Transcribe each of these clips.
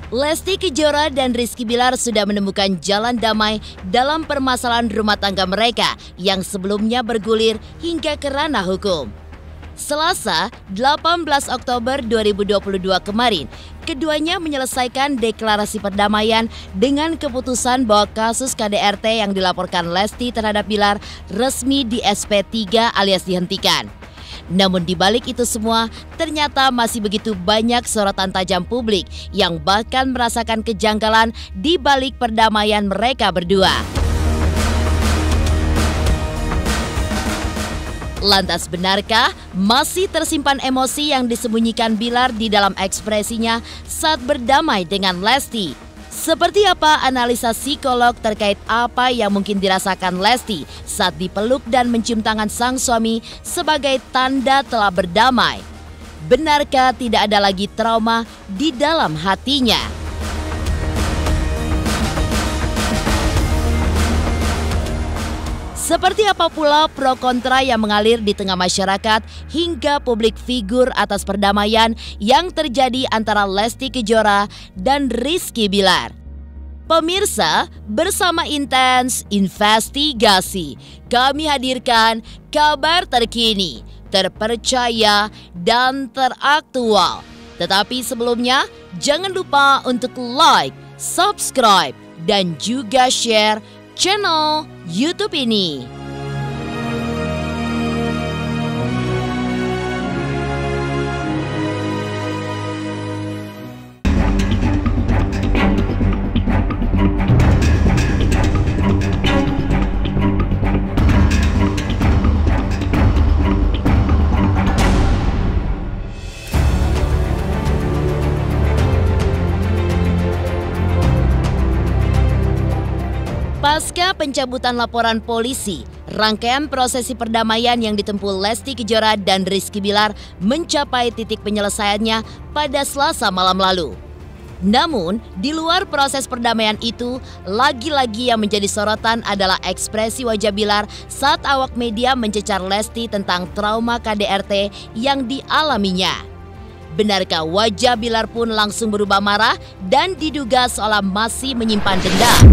Lesti Kejora dan Rizky Bilar sudah menemukan jalan damai dalam permasalahan rumah tangga mereka yang sebelumnya bergulir hingga ke ranah hukum. Selasa, 18 Oktober 2022 kemarin, keduanya menyelesaikan deklarasi perdamaian dengan keputusan bahwa kasus KDRT yang dilaporkan Lesti terhadap Bilar resmi di SP3 alias dihentikan. Namun di balik itu semua, ternyata masih begitu banyak sorotan tajam publik yang bahkan merasakan kejanggalan di balik perdamaian mereka berdua. Lantas benarkah masih tersimpan emosi yang disembunyikan Bilar di dalam ekspresinya saat berdamai dengan Lesti? Seperti apa analisa psikolog terkait apa yang mungkin dirasakan Lesti saat dipeluk dan mencium tangan sang suami sebagai tanda telah berdamai? Benarkah tidak ada lagi trauma di dalam hatinya? Seperti apa pula pro kontra yang mengalir di tengah masyarakat hingga publik figur atas perdamaian yang terjadi antara Lesti Kejora dan Rizky Bilar? Pemirsa, bersama Intens Investigasi, kami hadirkan kabar terkini, terpercaya, dan teraktual. Tetapi sebelumnya, jangan lupa untuk like, subscribe, dan juga share channel YouTube ini. Pasca pencabutan laporan polisi, rangkaian prosesi perdamaian yang ditempuh Lesti Kejora dan Rizky Bilar mencapai titik penyelesaiannya pada Selasa malam lalu. Namun, di luar proses perdamaian itu, lagi-lagi yang menjadi sorotan adalah ekspresi wajah Bilar saat awak media mencecar Lesti tentang trauma KDRT yang dialaminya. Benarkah wajah Bilar pun langsung berubah marah dan diduga seolah masih menyimpan dendam?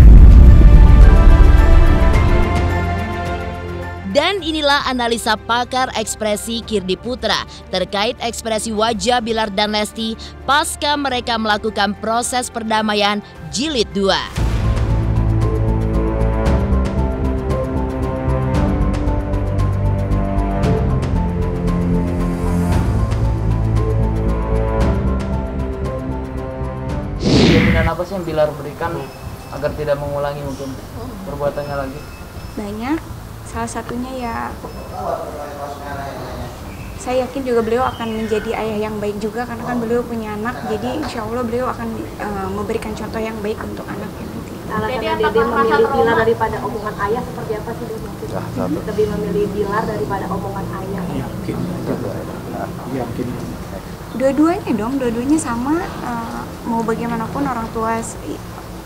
Dan inilah analisa pakar ekspresi Kirdi Putra terkait ekspresi wajah Bilar dan Lesti pasca mereka melakukan proses perdamaian jilid 2. Jaminan apa sih yang Bilar berikan agar tidak mengulangi mungkin perbuatannya lagi? Banyak. Salah satunya ya, saya yakin juga beliau akan menjadi ayah yang baik juga karena kan beliau punya anak, jadi insya Allah beliau akan memberikan contoh yang baik untuk anaknya nanti. Jadi Dede memilih Bilar daripada omongan ayah seperti apa sih Dede? Lebih memilih Bilar daripada omongan ayah. Yakin. Dua-duanya dong, dua-duanya sama, mau bagaimanapun orang tua.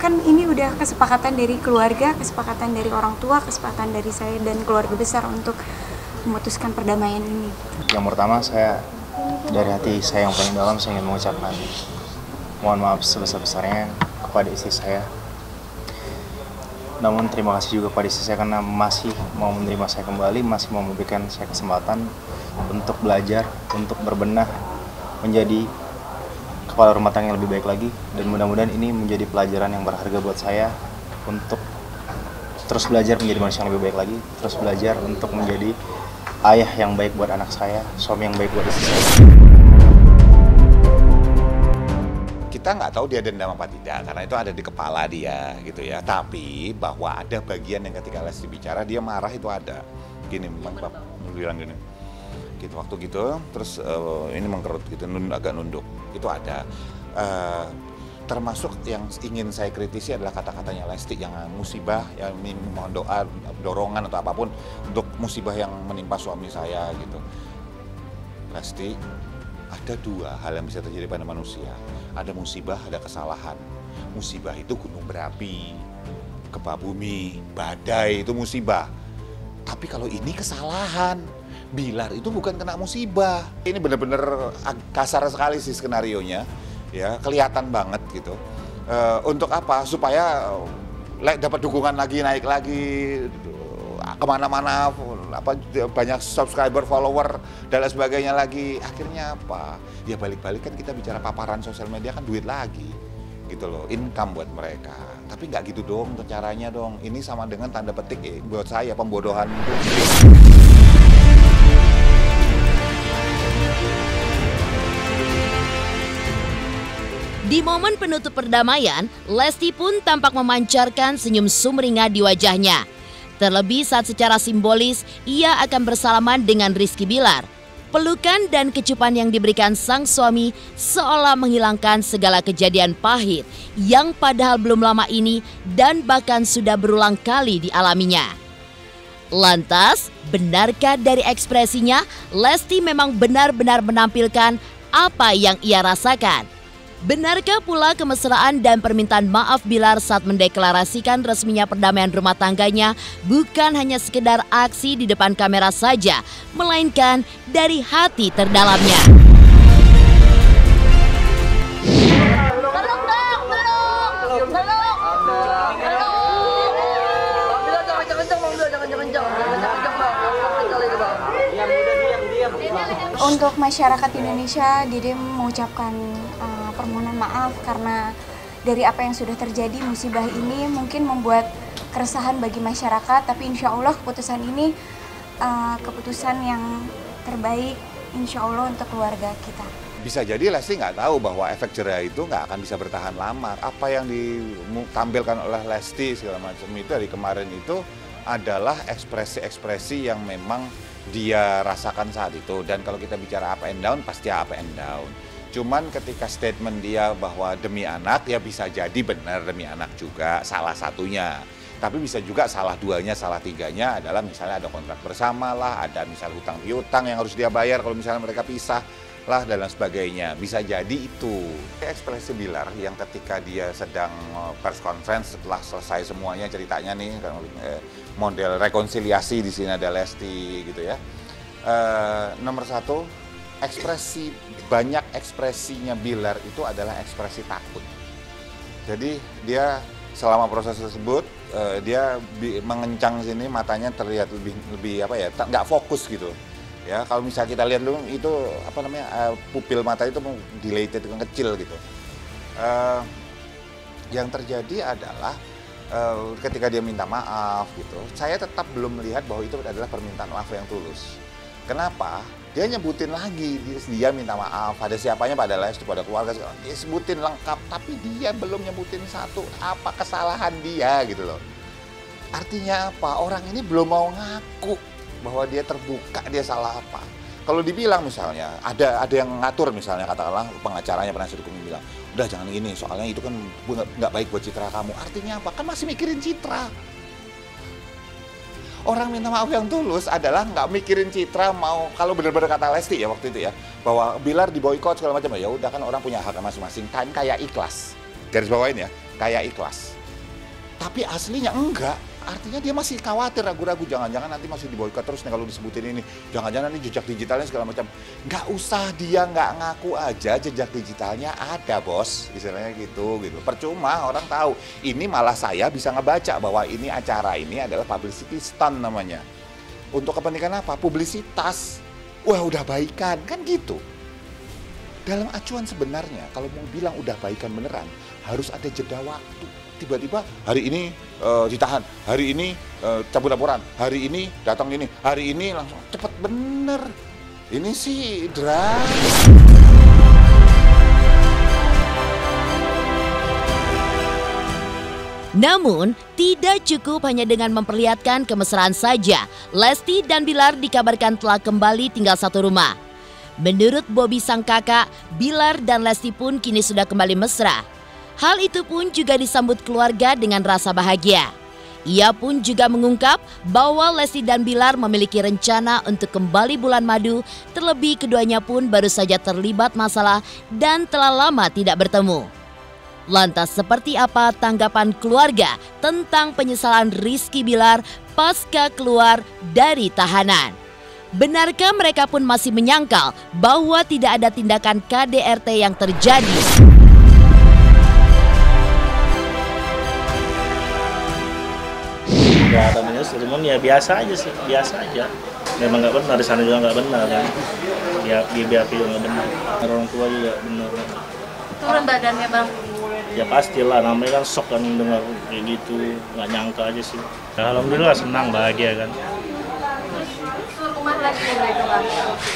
Kan ini udah kesepakatan dari keluarga, kesepakatan dari orang tua, kesepakatan dari saya dan keluarga besar untuk memutuskan perdamaian ini. Yang pertama, saya dari hati saya yang paling dalam, saya ingin mengucapkan mohon maaf sebesar-besarnya kepada istri saya. Namun terima kasih juga kepada istri saya karena masih mau menerima saya kembali, masih mau memberikan saya kesempatan untuk belajar, untuk berbenah, menjadi kepala rumah tangga yang lebih baik lagi, dan mudah-mudahan ini menjadi pelajaran yang berharga buat saya untuk terus belajar menjadi manusia yang lebih baik lagi, terus belajar untuk menjadi ayah yang baik buat anak saya, suami yang baik buat istri saya. Kita nggak tahu dia dendam apa tidak, karena itu ada di kepala dia gitu ya. Tapi bahwa ada bagian yang ketika Lesti bicara dia marah itu ada. Gini, Bapak bilang gini. Gitu, waktu gitu, terus ini mengkerut gitu, agak nunduk, itu ada. Termasuk yang ingin saya kritisi adalah kata-katanya Lesti yang musibah, yang mohon doa, dorongan atau apapun untuk musibah yang menimpa suami saya gitu. Lesti, ada dua hal yang bisa terjadi pada manusia, ada musibah, ada kesalahan. Musibah itu gunung berapi, gempa bumi, badai itu musibah. Tapi kalau ini kesalahan, Bilar itu bukan kena musibah. Ini benar-benar kasar sekali sih skenarionya, ya kelihatan banget gitu. Untuk apa? Supaya dapat dukungan lagi, naik lagi kemana-mana, banyak subscriber, follower, dan lain sebagainya lagi. Akhirnya apa? Ya balik-balik kan kita bicara paparan sosial media kan duit lagi, gitu loh, income buat mereka. Tapi nggak gitu dong caranya dong. Ini sama dengan tanda petik buat saya pembodohan publik. Di momen penutup perdamaian, Lesti pun tampak memancarkan senyum sumringah di wajahnya. Terlebih saat secara simbolis ia akan bersalaman dengan Rizky Bilar. Pelukan dan kecupan yang diberikan sang suami seolah menghilangkan segala kejadian pahit yang padahal belum lama ini dan bahkan sudah berulang kali dialaminya. Lantas, benarkah dari ekspresinya Lesti memang benar-benar menampilkan apa yang ia rasakan? Benarkah pula kemesraan dan permintaan maaf Bilar saat mendeklarasikan resminya perdamaian rumah tangganya bukan hanya sekedar aksi di depan kamera saja, melainkan dari hati terdalamnya? Untuk masyarakat Indonesia, Dede mengucapkan permohonan maaf karena dari apa yang sudah terjadi, musibah ini mungkin membuat keresahan bagi masyarakat, tapi insya Allah keputusan ini keputusan yang terbaik insya Allah untuk keluarga kita. Bisa jadi Lesti nggak tahu bahwa efek jerai itu nggak akan bisa bertahan lama. Apa yang ditampilkan oleh Lesti segala macam itu dari kemarin itu adalah ekspresi-ekspresi yang memang dia rasakan saat itu. Dan kalau kita bicara up and down, pasti up and down. Cuman ketika statement dia bahwa demi anak, ya bisa jadi benar demi anak juga salah satunya. Tapi bisa juga salah duanya, salah tiganya adalah misalnya ada kontrak bersama lah, ada misalnya hutang piutang yang harus dia bayar kalau misalnya mereka pisah lah dan lain sebagainya. Bisa jadi itu. Ekspresi Bilar yang ketika dia sedang press conference setelah selesai semuanya ceritanya nih, model rekonsiliasi di sini ada Lesti gitu ya. Nomor satu, banyak ekspresinya Bilar itu adalah ekspresi takut. Jadi dia selama proses tersebut dia mengencang sini, matanya terlihat lebih apa ya, nggak fokus gitu. Ya, kalau misalnya kita lihat dulu itu apa namanya pupil mata itu dilated, kecil gitu. Yang terjadi adalah ketika dia minta maaf gitu, saya tetap belum melihat bahwa itu adalah permintaan maaf yang tulus. Kenapa? Dia nyebutin lagi, dia minta maaf pada siapanya, pada Lesti, pada keluarga, dia sebutin lengkap, tapi dia belum nyebutin satu apa kesalahan dia gitu loh. Artinya apa? Orang ini belum mau ngaku bahwa dia terbuka, dia salah apa. Kalau dibilang misalnya, ada yang ngatur misalnya, katakanlah pengacaranya, penasihat hukum bilang, udah jangan ini, soalnya itu kan nggak baik buat citra kamu. Artinya apa? Kan masih mikirin citra. Orang minta maaf yang tulus adalah nggak mikirin citra, mau kalau benar-benar kata Lesti ya waktu itu ya, bahwa Bilar diboykot segala macam, ya udah kan orang punya hak masing-masing, kan kayak ikhlas. Garis bawain ya, kayak ikhlas. Tapi aslinya enggak. Artinya dia masih khawatir, ragu-ragu, jangan-jangan nanti masih diboykot terus nih kalau disebutin ini. Jangan-jangan nanti jejak digitalnya segala macam. Nggak usah, dia nggak ngaku aja jejak digitalnya ada, bos. Istilahnya gitu. Percuma orang tahu. Ini malah saya bisa ngebaca bahwa ini acara ini adalah publicity stunt namanya. Untuk kepentingan apa? Publisitas. Wah, udah baikan, kan gitu. Dalam acuan sebenarnya, kalau mau bilang udah baikan beneran, harus ada jeda waktu. Tiba-tiba hari ini ditahan, hari ini cabut laporan, hari ini datang ini, hari ini langsung cepet bener. Ini sih drama. Namun, tidak cukup hanya dengan memperlihatkan kemesraan saja. Lesti dan Bilar dikabarkan telah kembali tinggal satu rumah. Menurut Bobby sang kakak, Bilar dan Lesti pun kini sudah kembali mesra. Hal itu pun juga disambut keluarga dengan rasa bahagia. Ia pun juga mengungkap bahwa Lesti dan Bilar memiliki rencana untuk kembali bulan madu, terlebih keduanya pun baru saja terlibat masalah dan telah lama tidak bertemu. Lantas seperti apa tanggapan keluarga tentang penyesalan Rizky Bilar pasca keluar dari tahanan? Benarkah mereka pun masih menyangkal bahwa tidak ada tindakan KDRT yang terjadi? ada menyusul, cuman ya biasa aja sih, biasa aja. Memang nggak benar, di sana juga nggak benar kan. Ya BAP juga nggak benar, orang tua juga benar. Turun badannya bang? Ya pastilah, namanya kan shock kan dengar kayak gitu, nggak nyangka aja sih. Ya, alhamdulillah senang, bahagia kan. Rumah lagi mereka bang?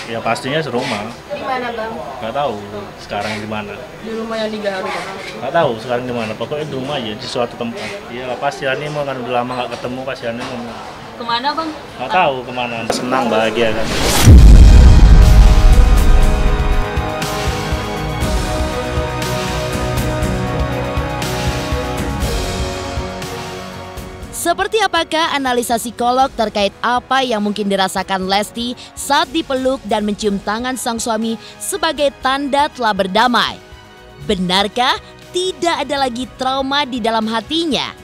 Ya pastinya serumah. Di mana bang? Nggak tahu sekarang di mana. Di rumah yang digaru bang? Nggak tahu sekarang di mana. Pokoknya di rumah aja, di suatu tempat. Iya pasti Ani mau kan udah lama nggak ketemu, pasti Ani mau. Kemana bang? Nggak tahu kemana. Senang, bahagia kan. Seperti apakah analisa psikolog terkait apa yang mungkin dirasakan Lesti saat dipeluk dan mencium tangan sang suami sebagai tanda telah berdamai? Benarkah tidak ada lagi trauma di dalam hatinya?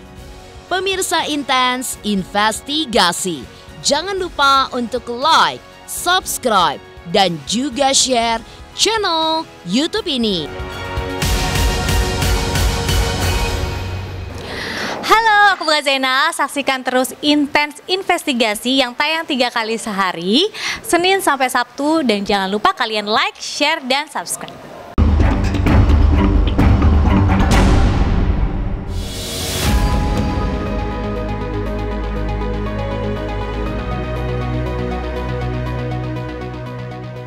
Pemirsa Intens Investigasi, jangan lupa untuk like, subscribe, dan juga share channel YouTube ini. Halo, aku Bunga Zainal. Saksikan terus Intens Investigasi yang tayang 3 kali sehari, Senin sampai Sabtu. Dan jangan lupa kalian like, share, dan subscribe.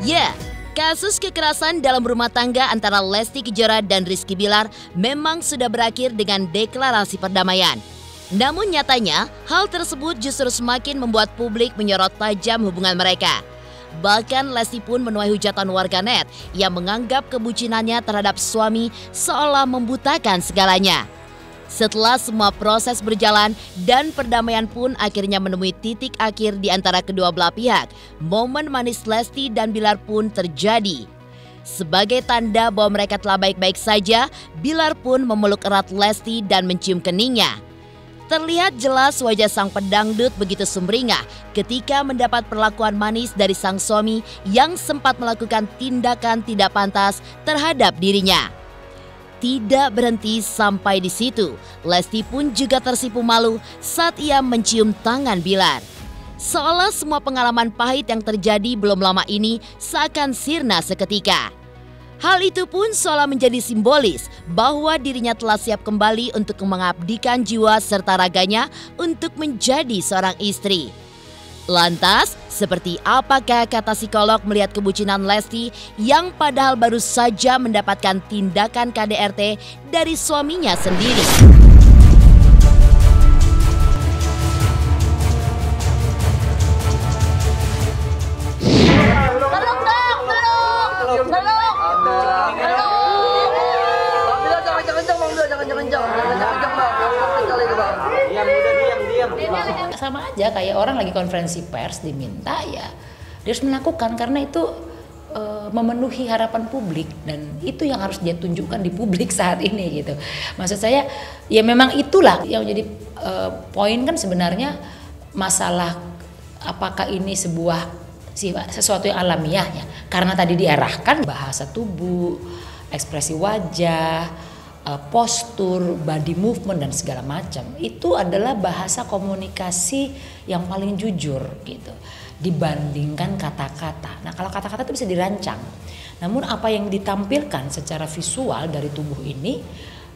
Ya, kasus kekerasan dalam rumah tangga antara Lesti Kejora dan Rizky Bilar memang sudah berakhir dengan deklarasi perdamaian. Namun nyatanya, hal tersebut justru semakin membuat publik menyorot tajam hubungan mereka. Bahkan Lesti pun menuai hujatan warganet yang menganggap kebucinannya terhadap suami seolah membutakan segalanya. Setelah semua proses berjalan dan perdamaian pun akhirnya menemui titik akhir di antara kedua belah pihak, momen manis Lesti dan Bilar pun terjadi. Sebagai tanda bahwa mereka telah baik-baik saja, Bilar pun memeluk erat Lesti dan mencium keningnya. Terlihat jelas wajah sang pedangdut begitu sumringah ketika mendapat perlakuan manis dari sang suami yang sempat melakukan tindakan tidak pantas terhadap dirinya. Tidak berhenti sampai di situ, Lesti pun juga tersipu malu saat ia mencium tangan Bilar. Seolah semua pengalaman pahit yang terjadi belum lama ini seakan sirna seketika. Hal itu pun seolah menjadi simbolis bahwa dirinya telah siap kembali untuk mengabdikan jiwa serta raganya untuk menjadi seorang istri. Lantas, seperti apakah kata psikolog melihat kebucinan Lesti yang padahal baru saja mendapatkan tindakan KDRT dari suaminya sendiri? Sama aja kayak orang lagi konferensi pers diminta, ya dia harus melakukan karena itu memenuhi harapan publik dan itu yang harus dia tunjukkan di publik saat ini gitu. Maksud saya ya memang itulah yang jadi poin kan sebenarnya masalah apakah ini sesuatu yang alamiah ya, karena tadi diarahkan bahasa tubuh, ekspresi wajah, postur, body movement dan segala macam itu adalah bahasa komunikasi yang paling jujur gitu dibandingkan kata-kata. Nah kalau kata-kata itu bisa dirancang, namun apa yang ditampilkan secara visual dari tubuh ini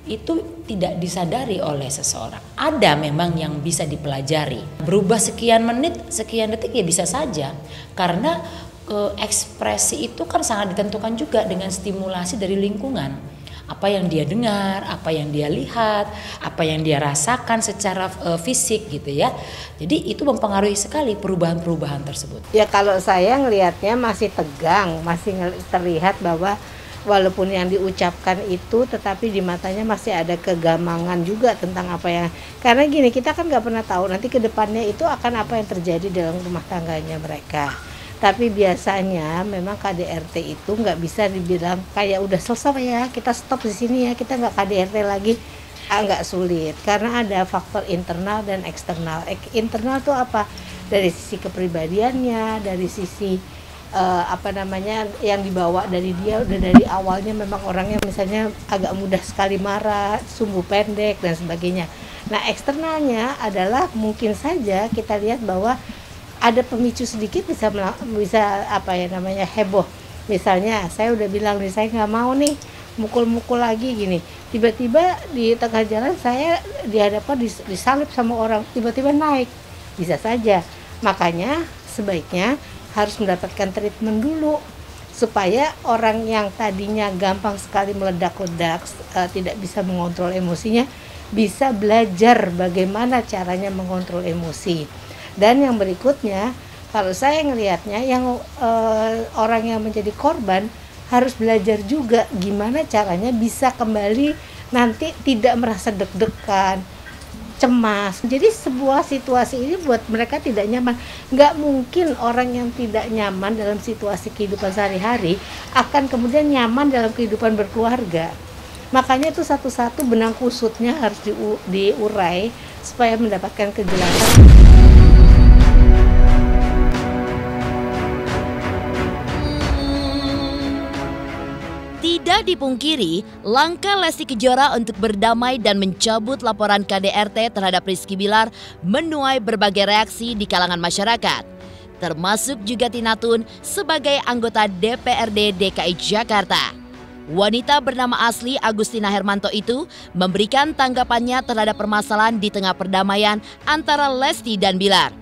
itu tidak disadari oleh seseorang. Ada memang yang bisa dipelajari, berubah sekian menit, sekian detik ya bisa saja karena ekspresi itu kan sangat ditentukan juga dengan stimulasi dari lingkungan. Apa yang dia dengar, apa yang dia lihat, apa yang dia rasakan secara fisik gitu ya. Jadi itu mempengaruhi sekali perubahan-perubahan tersebut. Ya kalau saya ngelihatnya masih tegang, masih terlihat bahwa walaupun yang diucapkan itu tetapi di matanya masih ada kegamangan juga tentang apa yang, karena gini kita kan nggak pernah tahu nanti ke depannya itu akan apa yang terjadi dalam rumah tangganya mereka. Tapi biasanya memang KDRT itu nggak bisa dibilang kayak udah selesai ya, kita stop di sini ya, kita nggak KDRT lagi, nggak sulit karena ada faktor internal dan eksternal. Internal tuh apa? Dari sisi kepribadiannya, dari sisi yang dibawa dari dia udah dari awalnya memang orangnya misalnya agak mudah sekali marah, sumbu pendek dan sebagainya. Nah, eksternalnya adalah mungkin saja kita lihat bahwa ada pemicu sedikit bisa heboh. Misalnya saya udah bilang nih, saya nggak mau nih mukul-mukul lagi gini. Tiba-tiba di tengah jalan saya dihadapkan disalip sama orang, tiba-tiba naik. Bisa saja. Makanya sebaiknya harus mendapatkan treatment dulu supaya orang yang tadinya gampang sekali meledak-ledak, tidak bisa mengontrol emosinya, bisa belajar bagaimana caranya mengontrol emosi. Dan yang berikutnya, kalau saya ngelihatnya yang orang yang menjadi korban harus belajar juga gimana caranya bisa kembali nanti tidak merasa deg-degan, cemas. Jadi sebuah situasi ini buat mereka tidak nyaman. Nggak mungkin orang yang tidak nyaman dalam situasi kehidupan sehari-hari akan kemudian nyaman dalam kehidupan berkeluarga. Makanya itu satu-satu benang kusutnya harus diurai supaya mendapatkan kejelasan. Tidak dipungkiri, langkah Lesti Kejora untuk berdamai dan mencabut laporan KDRT terhadap Rizky Bilar menuai berbagai reaksi di kalangan masyarakat. Termasuk juga Tina Tun sebagai anggota DPRD DKI Jakarta. Wanita bernama asli Agustina Hermanto itu memberikan tanggapannya terhadap permasalahan di tengah perdamaian antara Lesti dan Bilar.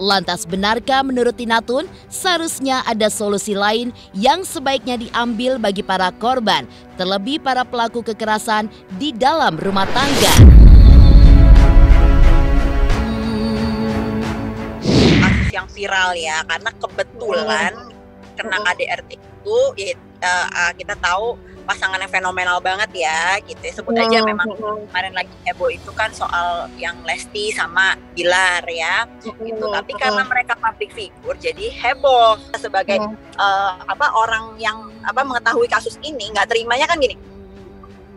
Lantas benarkah menurut Tina Tun seharusnya ada solusi lain yang sebaiknya diambil bagi para korban, terlebih para pelaku kekerasan di dalam rumah tangga? Kasus yang viral ya, karena kebetulan kena KDRT itu kita tahu pasangan yang fenomenal banget ya gitu. Sebut aja memang kemarin lagi heboh itu kan soal yang Lesti sama Bilar ya gitu. Tapi karena mereka public figure jadi heboh. Sebagai orang yang mengetahui kasus ini, nggak terimanya kan gini.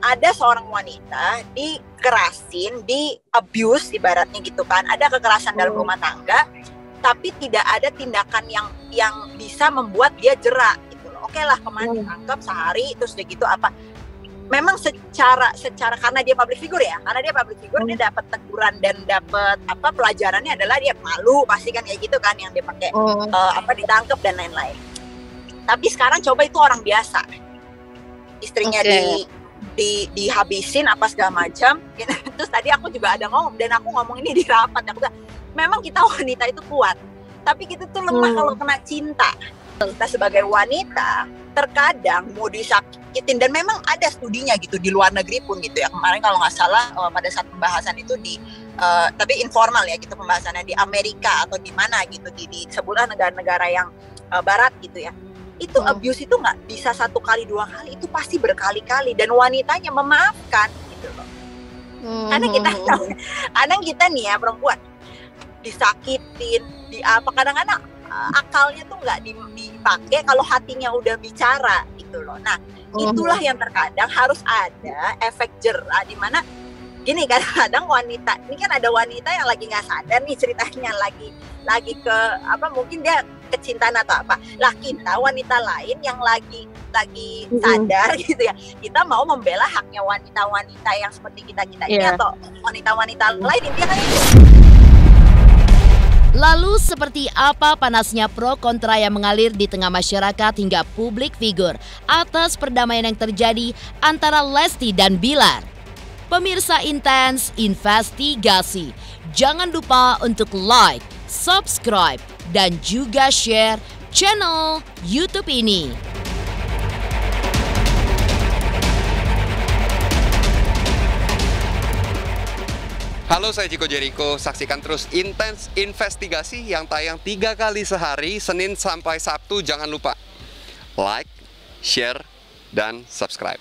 Ada seorang wanita dikerasin, di abuse ibaratnya gitu kan. Ada kekerasan dalam rumah tangga, tapi tidak ada tindakan yang bisa membuat dia jera. Oke lah, kemarin ditangkap sehari terus udah gitu apa? Memang secara karena dia public figure ya, dia dapat teguran dan dapat pelajarannya adalah dia malu pasti kan kayak gitu kan yang dia pakai ditangkap dan lain-lain. Tapi sekarang coba itu orang biasa, istrinya dihabisin apa segala macam. Terus tadi aku juga ada ngomong dan aku ngomong ini di rapat, aku bilang memang kita wanita itu kuat, tapi kita tuh lemah kalau kena cinta. Kita sebagai wanita terkadang mau disakitin dan memang ada studinya gitu di luar negeri pun gitu ya. Kemarin kalau nggak salah pada saat pembahasan itu tapi informal ya gitu pembahasannya di Amerika atau di mana gitu di sebuah negara-negara yang barat gitu ya. Itu abuse itu nggak bisa 1 kali 2 kali, itu pasti berkali-kali dan wanitanya memaafkan gitu loh. Karena kita nih ya perempuan disakitin, kadang-kadang akalnya tuh nggak dipakai kalau hatinya udah bicara gitu loh. Nah itulah yang terkadang harus ada efek jera, di mana gini kadang-kadang wanita ini kan ada wanita yang lagi nggak sadar nih ceritanya lagi ke mungkin dia kecintaan atau apa lah, kita wanita lain yang lagi sadar gitu ya, kita mau membela haknya wanita-wanita yang seperti kita ini atau wanita-wanita lain, intinya kan itu. Lalu seperti apa panasnya pro kontra yang mengalir di tengah masyarakat hingga publik figur atas perdamaian yang terjadi antara Lesti dan Bilar? Pemirsa Intens Investigasi, jangan lupa untuk like, subscribe, dan juga share channel YouTube ini. Halo, saya Chico Jericho. Saksikan terus Intens Investigasi yang tayang 3 kali sehari, Senin sampai Sabtu. Jangan lupa like, share, dan subscribe.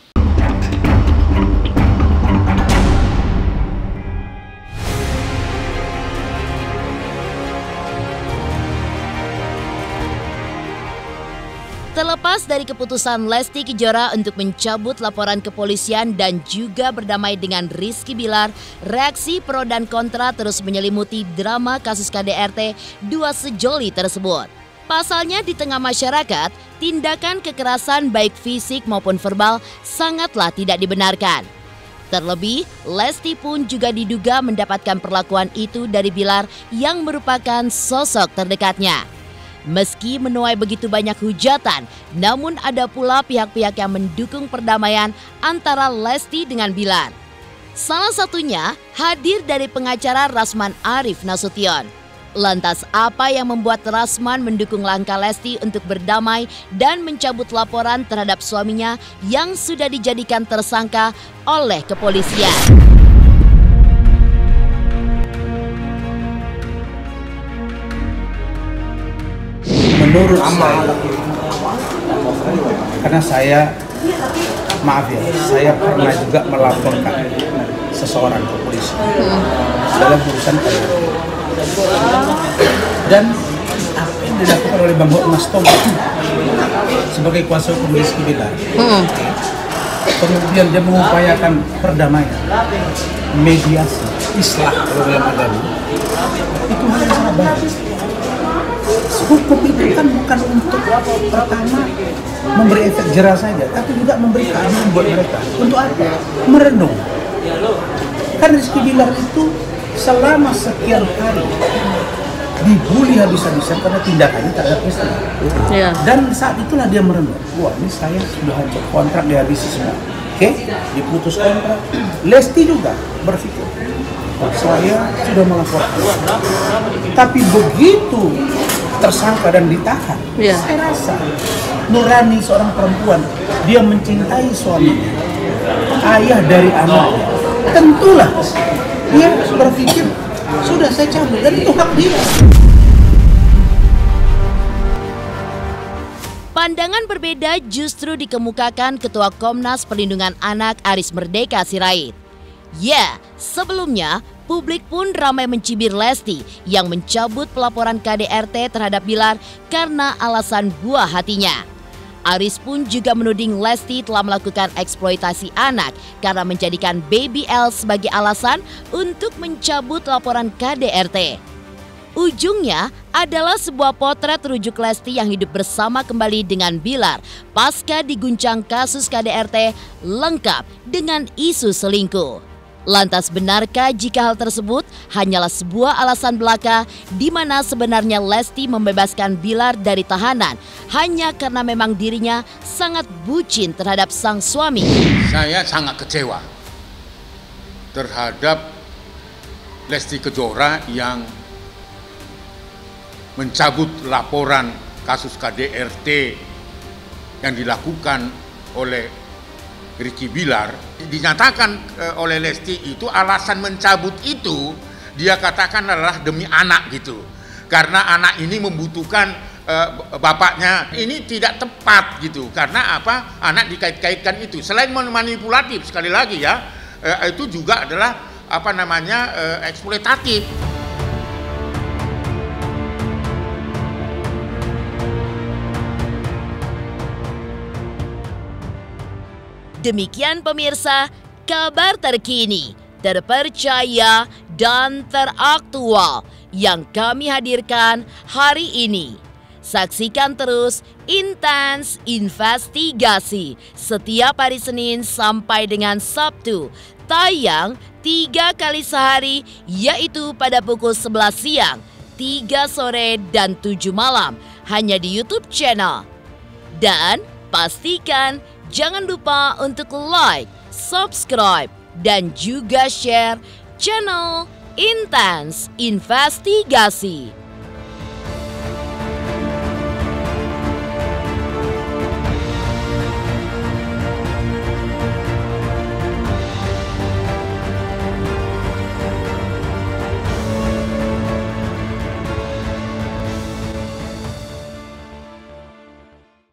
Terlepas dari keputusan Lesti Kejora untuk mencabut laporan kepolisian dan juga berdamai dengan Rizky Bilar, reaksi pro dan kontra terus menyelimuti drama kasus KDRT 2 sejoli tersebut. Pasalnya di tengah masyarakat, tindakan kekerasan baik fisik maupun verbal sangatlah tidak dibenarkan. Terlebih, Lesti pun juga diduga mendapatkan perlakuan itu dari Bilar yang merupakan sosok terdekatnya. Meski menuai begitu banyak hujatan, namun ada pula pihak-pihak yang mendukung perdamaian antara Lesti dengan Bilar. Salah satunya hadir dari pengacara Rasman Arif Nasution. Lantas apa yang membuat Rasman mendukung langkah Lesti untuk berdamai dan mencabut laporan terhadap suaminya yang sudah dijadikan tersangka oleh kepolisian? Menurut saya, maaf ya, saya pernah juga melaporkan seseorang ke polisi dalam urusan KDRT. Dan apa yang dilakukan oleh Bang Mas Tom sebagai kuasa hukum Rizky Bilar, kemudian dia mengupayakan perdamaian, mediasi, islah kalau dalam agama, itu hal yang sangat bagus. Hukum itu kan bukan untuk pertama memberi efek jerah saja, tapi juga memberi keadilan buat mereka. Untuk apa? Merenung. Kan Rizky Bilar itu selama sekian hari dibully habis-habisan karena tindakannya terhadap istri. Dan saat itulah dia merenung, wah ini saya sudah hancur, kontrak dihabisi semua. Oke, diputus kontrak. Lesti juga berpikir, saya sudah melaporkan. Tapi begitu tersangka dan ditahan, saya rasa nurani seorang perempuan, dia mencintai suaminya, ayah dari anaknya, tentulah dia berpikir, sudah saya cabut, dan itu hak dia. Pandangan berbeda justru dikemukakan Ketua Komnas Perlindungan Anak Aris Merdeka Sirait. Ya, sebelumnya publik pun ramai mencibir Lesti yang mencabut pelaporan KDRT terhadap Bilar karena alasan buah hatinya. Aris pun juga menuding Lesti telah melakukan eksploitasi anak karena menjadikan Baby L sebagai alasan untuk mencabut laporan KDRT. Ujungnya adalah sebuah potret rujuk Lesti yang hidup bersama kembali dengan Bilar pasca diguncang kasus KDRT lengkap dengan isu selingkuh. Lantas benarkah jika hal tersebut hanyalah sebuah alasan belaka di mana sebenarnya Lesti membebaskan Bilar dari tahanan hanya karena memang dirinya sangat bucin terhadap sang suami? Saya sangat kecewa terhadap Lesti Kejora yang mencabut laporan kasus KDRT yang dilakukan oleh Rizky Bilar. Dinyatakan oleh Lesti itu alasan mencabut itu dia katakan adalah demi anak gitu, karena anak ini membutuhkan bapaknya. Ini tidak tepat gitu, karena apa, anak dikait-kaitkan itu selain manipulatif, sekali lagi ya, itu juga adalah apa namanya eksploitatif. Demikian pemirsa, kabar terkini, terpercaya, dan teraktual yang kami hadirkan hari ini. Saksikan terus Intens Investigasi setiap hari Senin sampai dengan Sabtu, tayang 3 kali sehari, yaitu pada pukul 11 siang, 3 sore, dan 7 malam, hanya di YouTube channel. Dan pastikan jangan lupa untuk like, subscribe, dan juga share channel Intens Investigasi.